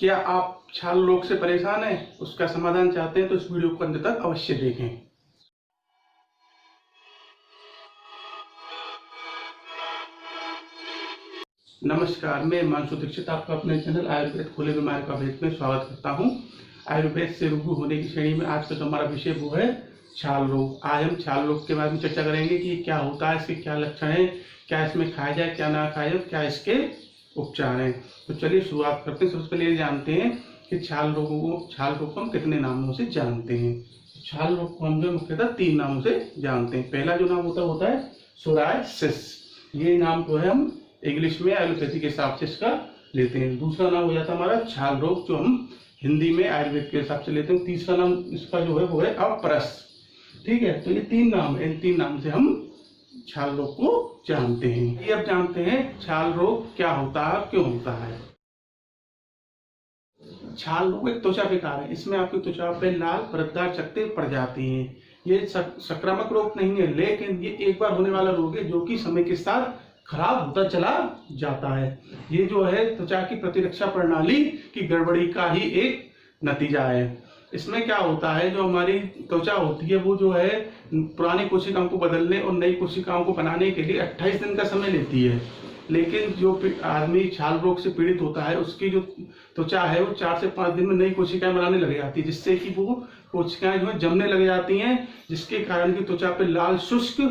क्या आप छाल रोग से परेशान हैं? उसका समाधान चाहते हैं तो इस वीडियो को अंत तक अवश्य देखें। नमस्कार, मैं हिमांशु दीक्षित आपका अपने चैनल आयुर्वेद खुले बीमारी का भेद में स्वागत करता हूं। आयुर्वेद से रूबरू होने की श्रेणी में आज का जो हमारा विषय वो है छाल रोग। आज हम छाल रोग के बारे में चर्चा करेंगे कि क्या होता है, इसके क्या लक्षण हैं, क्या इसमें खाया जाए, क्या ना खाया जाए, क्या इसके उपचार हैं। तो चलिए शुरुआत करते हैं। सबसे पहले ये जानते हैं कि छाल रोग को हम कितने नामों से जानते हैं। छाल रोग को हम जो मुख्यतः 3 नामों से जानते हैं। पहला जो नाम होता है सोरायसिस। ये नाम जो है हम इंग्लिश में एलोपैथी के हिसाब से इसका लेते हैं। दूसरा नाम हो जाता है हमारा छाल रोग, जो हम हिंदी में आयुर्वेद के हिसाब से लेते हैं। तीसरा नाम इसका जो है वो है अपरस। ठीक है, तो ये 3 नाम है। इन 3 नाम से हम छाल रोग को जानते हैं। ये अब जानते हैं छाल रोग क्या होता है, क्यों होता है। छाल रोग एक त्वचा विकार है। इसमें आपकी त्वचा पे लाल परतदार चकत्ते पड़ जाती हैं। ये संक्रामक रोग नहीं है, लेकिन ये एक बार होने वाला रोग है जो कि समय के साथ खराब होता चला जाता है। ये जो है त्वचा की प्रतिरक्षा प्रणाली की गड़बड़ी का ही एक नतीजा है। इसमें क्या होता है, जो हमारी त्वचा होती है वो जो है पुरानी कोशिकाओं को बदलने और नई कोशिकाओं को बनाने के लिए 28 दिन का समय लेती है। लेकिन जो आदमी छाल रोग से पीड़ित होता है उसकी जो त्वचा है वो 4 से 5 दिन में नई कोशिकाएं बनाने लग जाती है, जिससे कि वो कोशिकाएं जो है जमने लग जाती हैं, जिसके कारण की त्वचा पे लाल शुष्क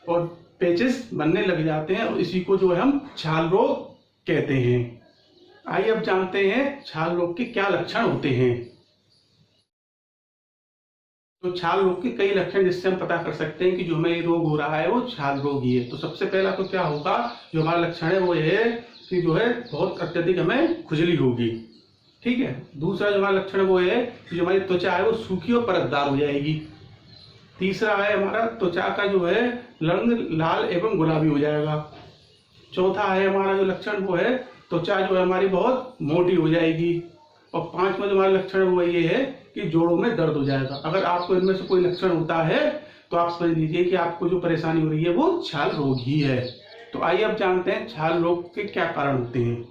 और पैचेस बनने लग जाते हैं और इसी को जो है हम छाल रोग कहते हैं। आइए अब जानते हैं छाल रोग के क्या लक्षण होते हैं। तो छाल रोग के कई लक्षण जिससे हम पता कर सकते हैं कि जो हमें ये रोग हो रहा है वो छाल रोग ही है। तो सबसे पहला तो क्या होगा, जो हमारा लक्षण है वो ये है कि जो है बहुत अत्यधिक हमें खुजली होगी। ठीक है। दूसरा जो हमारा लक्षण वो है कि जो हमारी त्वचा है वो सूखी और परतदार हो जाएगी। तीसरा है हमारा त्वचा का जो है रंग लाल एवं गुलाबी हो जाएगा। चौथा है हमारा जो लक्षण वो है त्वचा जो है हमारी बहुत मोटी हो जाएगी। और 5वां जो हमारा लक्षण वो ये है कि जोड़ों में दर्द हो जाएगा। अगर आपको इनमें से कोई लक्षण होता है तो आप समझ लीजिए कि आपको जो परेशानी हो रही है वो छाल रोग ही है। तो आइए अब जानते हैं छाल रोग के क्या कारण होते हैं।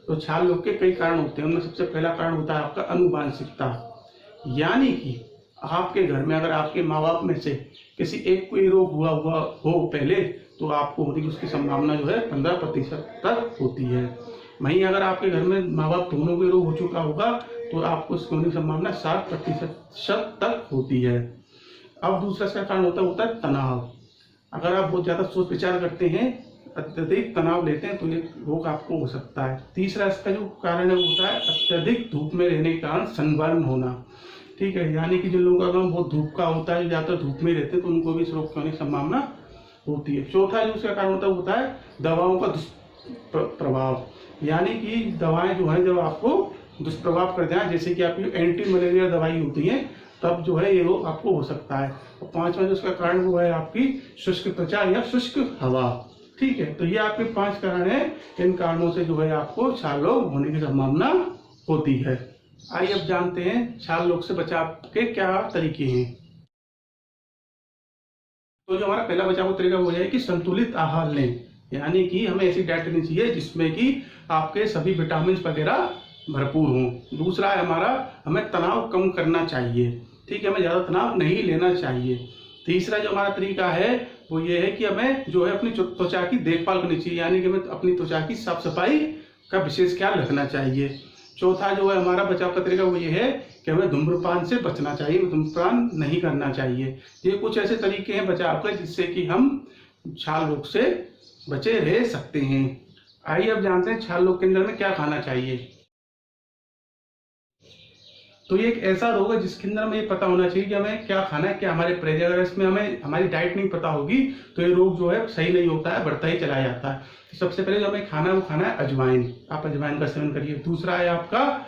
तो छाल रोग के कई कारण होते हैं। उनमें सबसे पहला कारण होता है आपका अनुवांशिकता, यानी कि आपके घर में अगर आपके माँ बाप में से किसी एक को ये रोग हुआ हो पहले, तो आपको होने की उसकी संभावना जो है 15% तक होती है। वहीं अगर आपके घर में माँ बाप दोनों को रोग हो चुका होगा तो आपको इसकी होने की संभावना 60% तक होती है। अब दूसरा इसका कारण होता है तनाव। अगर आप बहुत ज्यादा सोच विचार करते हैं, अत्यधिक तनाव लेते हैं, तो ये रोग आपको हो सकता है। तीसरा इसका जो कारण है वो होता है अत्यधिक धूप में रहने के कारण सनबर्न होना। ठीक है, यानी कि जिन लोगों का काम बहुत धूप का होता है, जो ज्यादातर धूप में रहते हैं, तो उनको भी इस रोग की होने की संभावना होती है। चौथा जो उसका कारण होता है दवाओं का दुष्प्रभाव, यानी कि दवाएं जो है जब आपको दुष्प्रभाव कर जाए, जैसे कि आपकी एंटी मलेरिया दवाई होती है, तब जो है ये रोग आपको हो सकता है। और 5वां जो उसका कारण वो है आपकी शुष्क त्वचा या शुष्क हवा। ठीक है, तो ये आपके 5 कारण है। इन कारणों से जो है आपको छाल रोग होने की संभावना होती है। आइए अब जानते हैं छाल रोग से बचाव के क्या तरीके हैं। तो जो हमारा पहला बचाव का तरीका वो है कि संतुलित आहार लें, यानी कि हमें ऐसी डाइट लेनी चाहिए जिसमें कि आपके सभी विटामिन वगैरह भरपूर हों। दूसरा है हमारा हमें तनाव कम करना चाहिए। ठीक है, हमें ज्यादा तनाव नहीं लेना चाहिए। तीसरा जो हमारा तरीका है वो ये है कि हमें जो है अपनी त्वचा की देखभाल करनी चाहिए, यानी कि हमें अपनी त्वचा की साफ सफाई का विशेष ख्याल रखना चाहिए। चौथा जो है हमारा बचाव का तरीका वो ये है कि हमें धूम्रपान से बचना चाहिए, धूम्रपान नहीं करना चाहिए। ये कुछ ऐसे तरीके हैं बचाव के जिससे कि हम छाल रोग से बचे रह सकते हैं। आइए अब जानते हैं छाल रोग के अंदर में क्या खाना चाहिए। तो ये एक ऐसा रोग है जिसके अंदर हमें ये पता होना चाहिए कि हमें क्या खाना है, क्या हमारे परहेज। अगर इसमें हमें हमारी डाइट नहीं पता होगी तो ये रोग जो है सही नहीं होता है, बढ़ता ही चला जाता है। तो सबसे पहले जो हमें खाना है वो खाना है अजवाइन। आप अजवाइन का सेवन करिए। दूसरा है आपका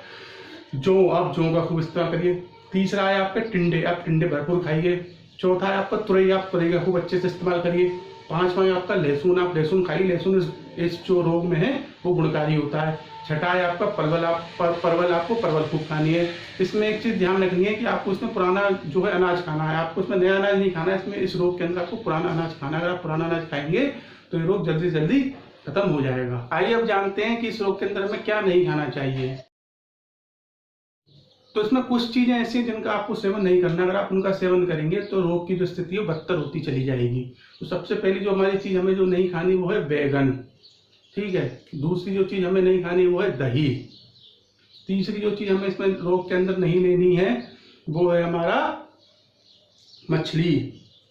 जौ, आप जौ का खूब इस्तेमाल करिए। तीसरा है आपके टिंडे, आप टिंडे भरपूर खाइए। चौथा है आपका तुरई, आप तुरई का खूब अच्छे से इस्तेमाल करिए। 5वां है आपका लहसुन, आप लहसुन खाइए। लहसुन इस जो रोग में है वो गुणकारी होता है। छठा है आपका परवल, आपको परवल खूब खानी है। इसमें एक चीज ध्यान रखनी है कि आपको इसमें पुराना जो है अनाज खाना है, आपको इसमें नया अनाज नहीं खाना है। इसमें इस रोग के अंदर आपको पुराना अनाज खाना है। अगर आप पुराना अनाज खाएंगे तो ये रोग जल्दी से जल्दी खत्म हो जाएगा। आइए अब जानते हैं कि इस रोग के अंदर हमें क्या नहीं खाना चाहिए। तो इसमें कुछ चीजें ऐसी हैं जिनका आपको सेवन नहीं करना। अगर आप उनका सेवन करेंगे तो रोग की जो स्थिति है बदतर होती चली जाएगी। तो सबसे पहली जो हमारी चीज हमें जो नहीं खानी वो है बैगन, ठीक है। दूसरी जो चीज हमें नहीं खानी वो है दही। तीसरी जो चीज हमें इसमें रोग के अंदर नहीं लेनी है वो है हमारा मछली,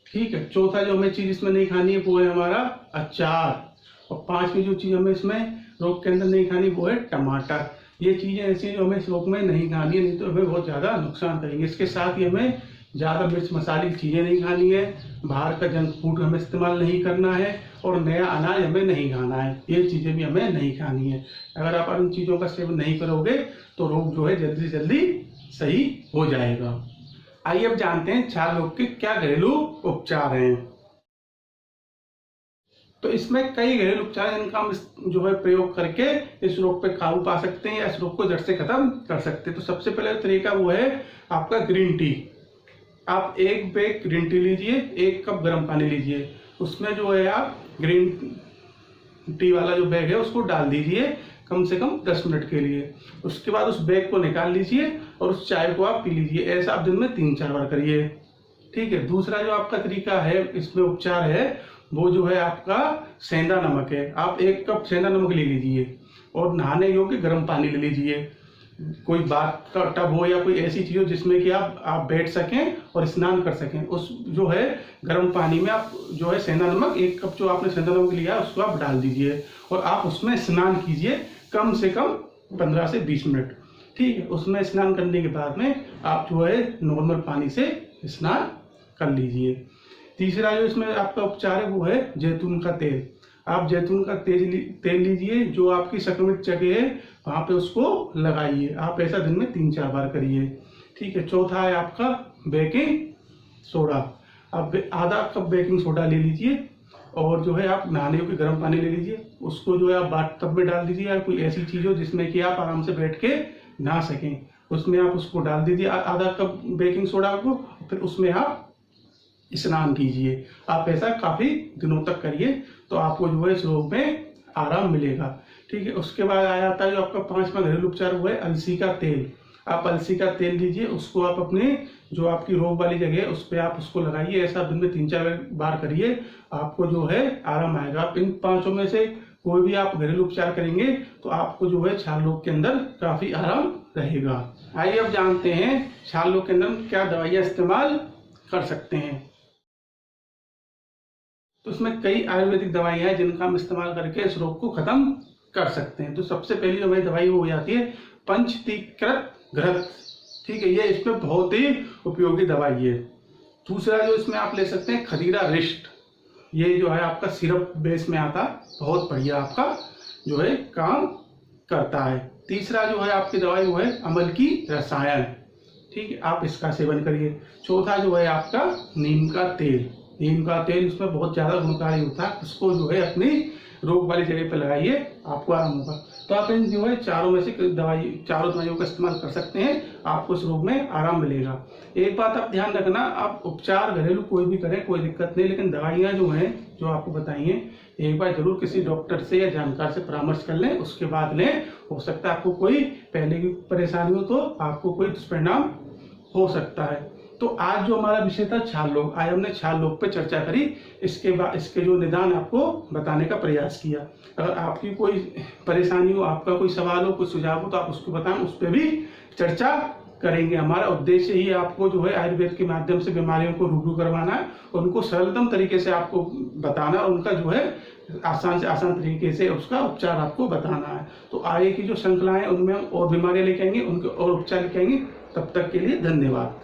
ठीक है। चौथा जो हमें चीज इसमें नहीं खानी है वो है हमारा अचार। और पांचवी जो चीज हमें इसमें रोग के अंदर नहीं खानी वो है टमाटर। ये चीजें ऐसी जो हमें इस रोग में नहीं खानी है, नहीं तो हमें बहुत ज्यादा नुकसान करेंगे। इसके साथ ही हमें ज्यादा मिर्च मसाले चीजें नहीं खानी है, बाहर का जंक फूड हमें इस्तेमाल नहीं करना है और नया अनाज हमें नहीं खाना है। ये चीजें भी हमें नहीं खानी है। अगर आप इन चीजों का सेवन नहीं करोगे तो रोग जो है जल्दी से जल्दी सही हो जाएगा। आइए अब जानते हैं छाल रोग के क्या घरेलू उपचार हैं। तो इसमें कई घरेलू उपचार हैं जिनका हम जो है प्रयोग करके इस रोग पे काबू पा सकते हैं या इस रोग को जड़ से खत्म कर सकते हैं। तो सबसे पहले तरीका वो है आपका ग्रीन टी। आप 1 बैग ग्रीन टी लीजिए, 1 कप गर्म पानी लीजिए, उसमें जो है आप ग्रीन टी वाला जो बैग है उसको डाल दीजिए कम से कम 10 मिनट के लिए। उसके बाद उस बैग को निकाल लीजिए और उस चाय को आप पी लीजिए। ऐसा आप दिन में 3-4 बार करिए, ठीक है। दूसरा जो आपका तरीका है इसमें उपचार है वो जो है आपका सेंधा नमक है। आप 1 कप सेंधा नमक ले लीजिए और नहाने योग्य गर्म पानी ले लीजिए। कोई बाथ का टब हो या कोई ऐसी चीज हो जिसमें कि आप बैठ सकें और स्नान कर सकें। उस जो है गर्म पानी में आप जो है सेंधा नमक 1 कप जो आपने सेंधा नमक लिया उसको आप डाल दीजिए और आप उसमें स्नान कीजिए कम से कम 15 से 20 मिनट, ठीक है। उसमें स्नान करने के बाद में आप जो है नॉर्मल पानी से स्नान कर लीजिए। तीसरा जो इसमें आपका उपचार है वो है जैतून का तेल। आप जैतून का तेल लीजिए, जो आपकी संक्रमित जगह है वहां पे उसको लगाइए। आप ऐसा दिन में 3-4 बार करिए, ठीक है। चौथा है आपका बेकिंग सोडा। आप आधा कप बेकिंग सोडा ले लीजिए और जो है आप नहाने योग्य गर्म पानी ले लीजिए, उसको जो है आप बाथ टब में डाल दीजिए या कोई ऐसी चीज हो जिसमें कि आप आराम से बैठ के नहा सकें, उसमें आप उसको डाल दीजिए आधा कप बेकिंग सोडा को, फिर उसमें आप स्नान कीजिए। आप ऐसा काफी दिनों तक करिए तो आपको जो है इस रोग में आराम मिलेगा, ठीक है। उसके बाद आ जाता है जो आपका 5वां घरेलू उपचार वो है अलसी का तेल। आप अलसी का तेल लीजिए, उसको आप अपने जो आपकी रोग वाली जगह है उस पर आप उसको लगाइए। ऐसा दिन में 3-4 बार करिए, आपको जो है आराम आएगा। आप इन 5 में से कोई भी आप घरेलू उपचार करेंगे तो आपको जो है छाल रोग के अंदर काफी आराम रहेगा। आइए अब जानते हैं छाल रोग के अंदर क्या दवाइयां इस्तेमाल कर सकते हैं। तो उसमें कई आयुर्वेदिक दवाइयां हैं जिनका हम इस्तेमाल करके इस रोग को खत्म कर सकते हैं। तो सबसे पहली जो हमारी दवाई वो हो जाती है पंचतीकृत घृत, ठीक है। ये इसमें बहुत ही उपयोगी दवाई है। दूसरा जो इसमें आप ले सकते हैं खदीरा रिष्ट। ये जो है आपका सिरप बेस में आता है, बहुत बढ़िया आपका जो है काम करता है। तीसरा जो है आपकी दवाई वो है अमल की रसायन, ठीक है। आप इसका सेवन करिए। चौथा जो है आपका नीम का तेल। नीम का तेल उसमें बहुत ज्यादा गुणकारी होता है, उसको जो है अपनी रोग वाली जगह पर लगाइए, आपको आराम होगा। तो आप इन जो है चारों में से चारों दवाइयों का इस्तेमाल कर सकते हैं, आपको इस रोग में आराम मिलेगा। एक बात आप ध्यान रखना, आप उपचार घरेलू कोई भी करें कोई दिक्कत नहीं, लेकिन दवाइयां जो हैं जो आपको बताई हैं एक बार जरूर किसी डॉक्टर से या जानकार से परामर्श कर लें, उसके बाद लें। हो सकता है आपको कोई पहले की परेशानी हो तो आपको कोई दुष्परिणाम हो सकता है। तो आज जो हमारा विषय था छाल रोग, आज हमने छाल रोग पे चर्चा करी। इसके बाद इसके जो निदान आपको बताने का प्रयास किया। अगर आपकी कोई परेशानी हो, आपका कोई सवाल हो, कोई सुझाव हो तो आप उसको बताएं, उस पर भी चर्चा करेंगे। हमारा उद्देश्य ही आपको जो है आयुर्वेद के माध्यम से बीमारियों को रूबरू करवाना है, उनको सरलतम तरीके से आपको बताना और उनका जो है आसान से आसान तरीके से उसका उपचार आपको बताना है। तो आगे की जो श्रृंखला है उनमें और बीमारियां लेके आएंगे, उनके और उपचार लेके आएंगे। तब तक के लिए धन्यवाद।